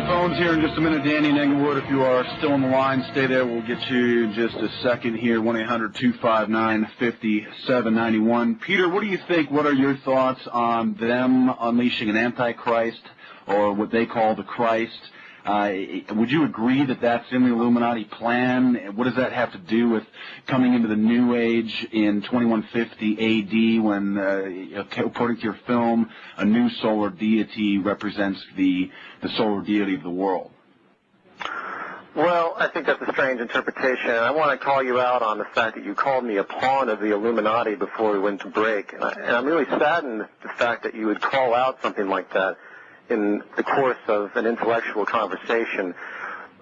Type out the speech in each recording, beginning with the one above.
the phones here in just a minute. Danny and Englewood, if you are still on the line, stay there. We'll get you in just a second here, 1-800-259-5791. Peter, what do you think? What are your thoughts on them unleashing an Antichrist, or what they call the Christ? Would you agree that that's in the Illuminati plan? What does that have to do with coming into the New Age in 2150 A.D. when, according to your film, a new solar deity represents the solar deity of the world? Well, I think that's a strange interpretation. I want to call you out on the fact that you called me a pawn of the Illuminati before we went to break. And I'm really saddened at the fact that you would call out something like that in the course of an intellectual conversation.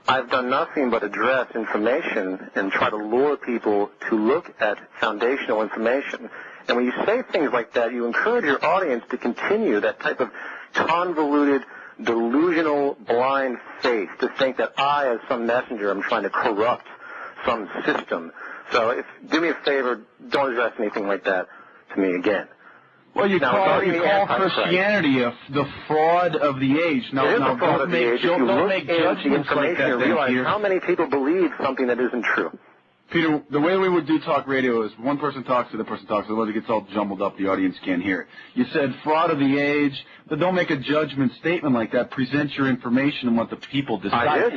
I've done nothing but address information and try to lure people to look at foundational information. And when you say things like that, you encourage your audience to continue that type of convoluted, delusional, blind faith, to think that I, as some messenger, am trying to corrupt some system. So do me a favor, don't address anything like that to me again. Well, you call Christianity the fraud of the age. Now, don't make judgments like that. Realize how many people believe something that isn't true. Peter, the way we would do talk radio is one person talks to the person talks, otherwise it gets all jumbled up, the audience can't hear it. You said fraud of the age, but don't make a judgment statement like that. Present your information and what the people decide. I did.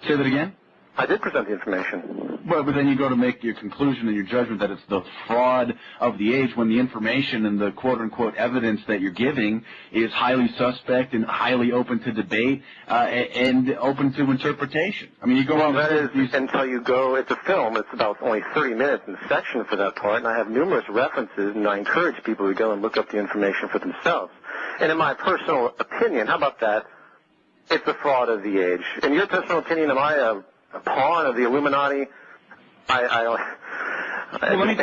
Say that again? I did present the information. But then you go to make your conclusion and your judgment that it's the fraud of the age when the information and the quote-unquote evidence that you're giving is highly suspect and highly open to debate and open to interpretation. I mean, you go on... Well, that is until you go... It's a film. It's about only 30 minutes in section for that part, and I have numerous references, and I encourage people to go and look up the information for themselves. And in my personal opinion, how about that? It's the fraud of the age. In your personal opinion, am I a pawn of the Illuminati? Let me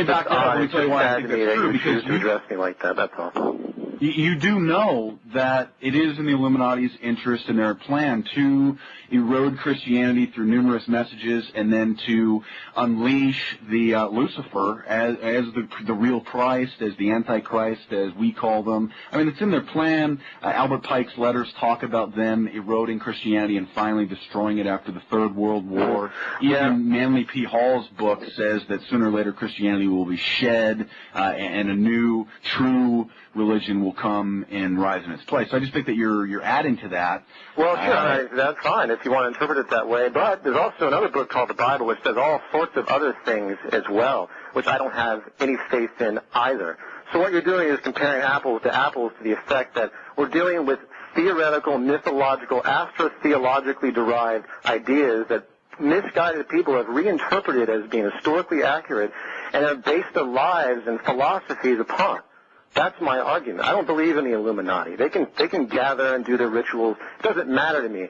back that up and tell you why I think that's true. Because you address me like that. That's all. You do know that it is in the Illuminati's interest and their plan to erode Christianity through numerous messages and then to unleash the Lucifer as the real Christ, as the Antichrist, as we call them. I mean, it's in their plan. Albert Pike's letters talk about them eroding Christianity and finally destroying it after the Third World War. Even Manly P. Hall's book says that sooner or later Christianity will be shed and a new, true religion will come and rise in its place. So I just think that you're adding to that. Well, sure, that's fine if you want to interpret it that way. But there's also another book called the Bible which says all sorts of other things as well, which I don't have any faith in either. So what you're doing is comparing apples to apples to the effect that we're dealing with theoretical, mythological, astro-theologically derived ideas that misguided people have reinterpreted as being historically accurate and have based their lives and philosophies upon. That's my argument. I don't believe in the Illuminati. They can gather and do their rituals. It doesn't matter to me.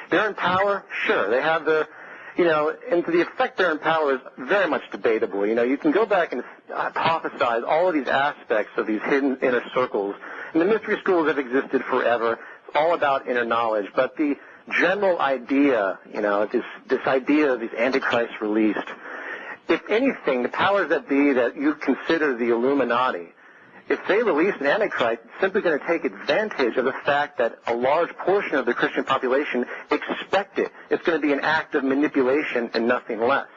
They're in power, sure. They have the, and to the effect they're in power is very much debatable. You can go back and hypothesize all of these aspects of these hidden inner circles. And the mystery schools have existed forever. It's all about inner knowledge. But the general idea, this idea of these antichrists released, if anything, the powers that be that you consider the Illuminati, if they release an Antichrist, it's simply going to take advantage of the fact that a large portion of the Christian population expect it. It's going to be an act of manipulation and nothing less.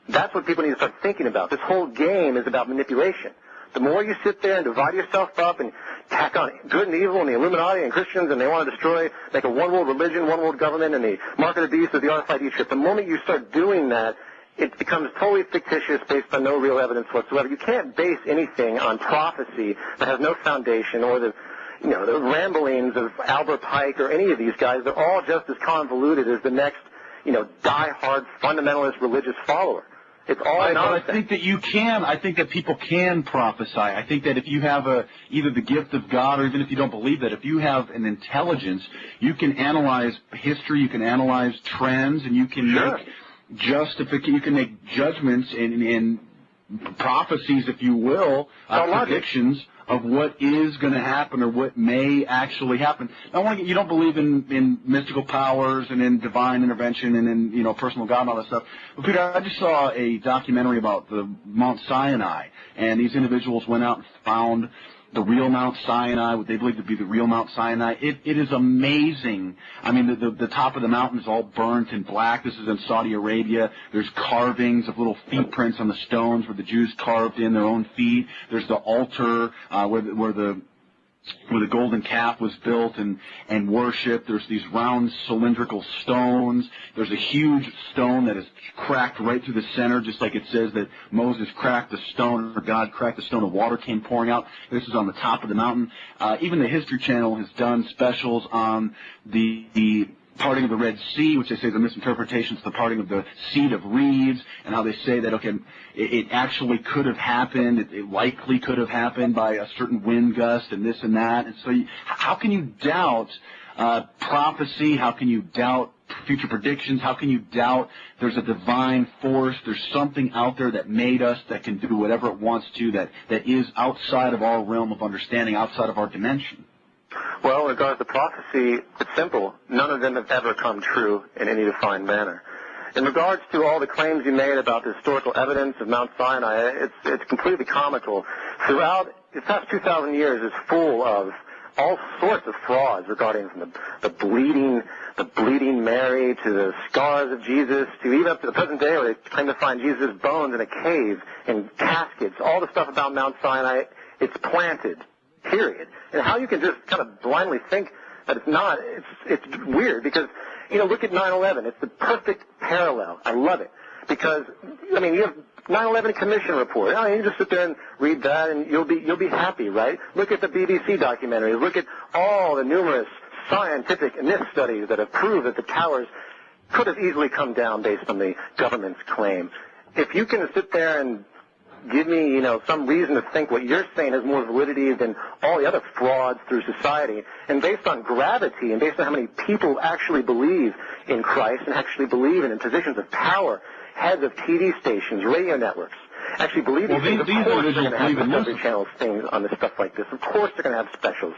That's what people need to start thinking about. This whole game is about manipulation. The more you sit there and divide yourself up and tack on good and evil and the Illuminati and Christians and they want to destroy, make a one-world religion, one-world government, and the mark of the beast is the RFID chip, the moment you start doing that, it becomes totally fictitious based on no real evidence whatsoever. You can't base anything on prophecy that has no foundation or the ramblings of Albert Pike or any of these guys. They're all just as convoluted as the next, die-hard fundamentalist religious follower. It's all nonsense. I think that you can. I think that people can prophesy. I think that if you have either the gift of God or even if you don't believe that, if you have an intelligence, you can analyze history, you can analyze trends, and you can make you can make judgments and prophecies, if you will, predictions of what is going to happen or what may actually happen. Now, you don't believe in mystical powers and in divine intervention and in personal God and all that stuff. But Peter, I just saw a documentary about the Mount Sinai, and these individuals went out and found the real Mount Sinai, what they believe to be the real Mount Sinai. It is amazing. I mean, the top of the mountain is all burnt and black. This is in Saudi Arabia. There's carvings of little feet prints on the stones where the Jews carved in their own feet. There's the altar where the golden calf was built and worshipped. There's these round cylindrical stones. There's a huge stone that is cracked right through the center, just like it says that Moses cracked the stone, or God cracked the stone, and water came pouring out. This is on the top of the mountain. Even the History Channel has done specials on the parting of the Red Sea, which they say is a misinterpretation. It's the parting of the Seat of Reeds, and how they say that, okay, it actually could have happened, it likely could have happened by a certain wind gust and this and that. And so how can you doubt prophecy? How can you doubt future predictions? How can you doubt there's a divine force, there's something out there that made us, that can do whatever it wants to, that is outside of our realm of understanding, outside of our dimension? Well, in regards to prophecy, it's simple. None of them have ever come true in any defined manner. In regards to all the claims you made about the historical evidence of Mount Sinai, it's completely comical. Throughout the past 2,000 years, it's full of all sorts of frauds regarding from the bleeding Mary to the scars of Jesus to even up to the present day where they claim to find Jesus' bones in a cave, in caskets, all the stuff about Mount Sinai. It's planted. Period. And how you can just kind of blindly think that it's not, it's weird because, look at 9/11. It's the perfect parallel. I love it. Because, you have 9/11 Commission report. You just sit there and read that and you'll be happy, right? Look at the BBC documentaries. Look at all the numerous scientific NIST studies that have proved that the towers could have easily come down based on the government's claim. If you can sit there and give me, some reason to think what you're saying has more validity than all the other frauds through society, and based on gravity and based on how many people actually believe in Christ and actually believe in positions of power, heads of TV stations, radio networks, actually believe in things, of course they're going to have Discovery Channel things on this stuff like this. Of course they're going to have specials.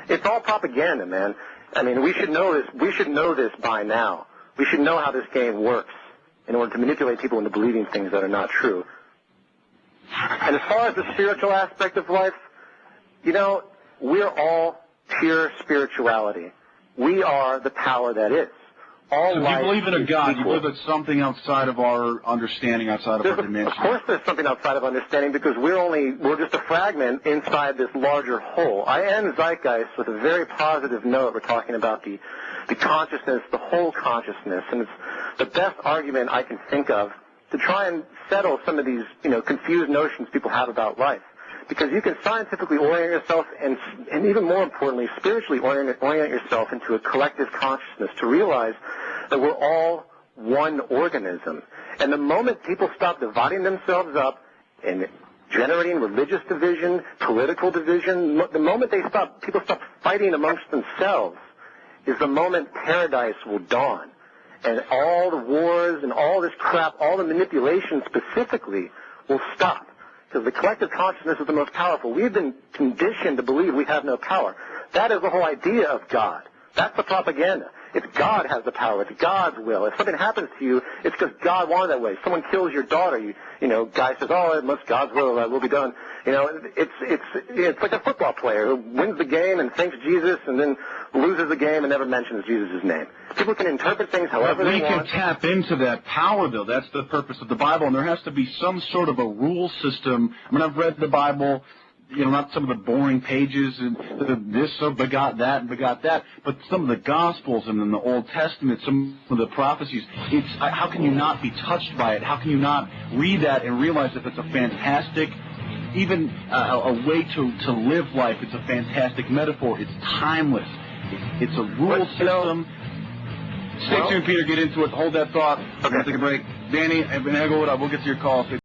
It's all propaganda, man. I mean, we should know this. We should know this by now. We should know how this game works in order to manipulate people into believing things that are not true. And as far as the spiritual aspect of life, we're all pure spirituality. We are the power that is. All so life you believe in a God. Equal. You believe it's something outside of our understanding, outside of our dimension. Of course there's something outside of understanding because we're just a fragment inside this larger whole. I end Zeitgeist with a very positive note. We're talking about the consciousness, the whole consciousness, and it's the best argument I can think of to try and settle some of these, confused notions people have about life. Because you can scientifically orient yourself and even more importantly, spiritually orient yourself into a collective consciousness to realize that we're all one organism. And the moment people stop dividing themselves up and generating religious division, political division, the moment people stop fighting amongst themselves is the moment paradise will dawn. And all the wars and all this crap, all the manipulation specifically will stop. Because the collective consciousness is the most powerful. We've been conditioned to believe we have no power. That is the whole idea of God. That's the propaganda. It's God has the power. It's God's will. If something happens to you, it's because God wanted that way. Someone kills your daughter. Guy says, "Oh, it must God's will be done." It's like a football player who wins the game and thanks Jesus and then loses the game and never mentions Jesus' name. People can interpret things however they want. We can tap into that power, though. That's the purpose of the Bible, and there has to be some sort of a rule system. I mean, I've read the Bible, not some of the boring pages and this begot that and begot that, but some of the Gospels and in the Old Testament, some of the prophecies, how can you not be touched by it? How can you not read that and realize that it's a fantastic, even a way to live life? It's a fantastic metaphor. It's timeless. It's a rule system. Stay tuned, Peter. Get into it. Hold that thought. Okay. We'll take a break. Danny, I've been Egglewood. I will get to your call.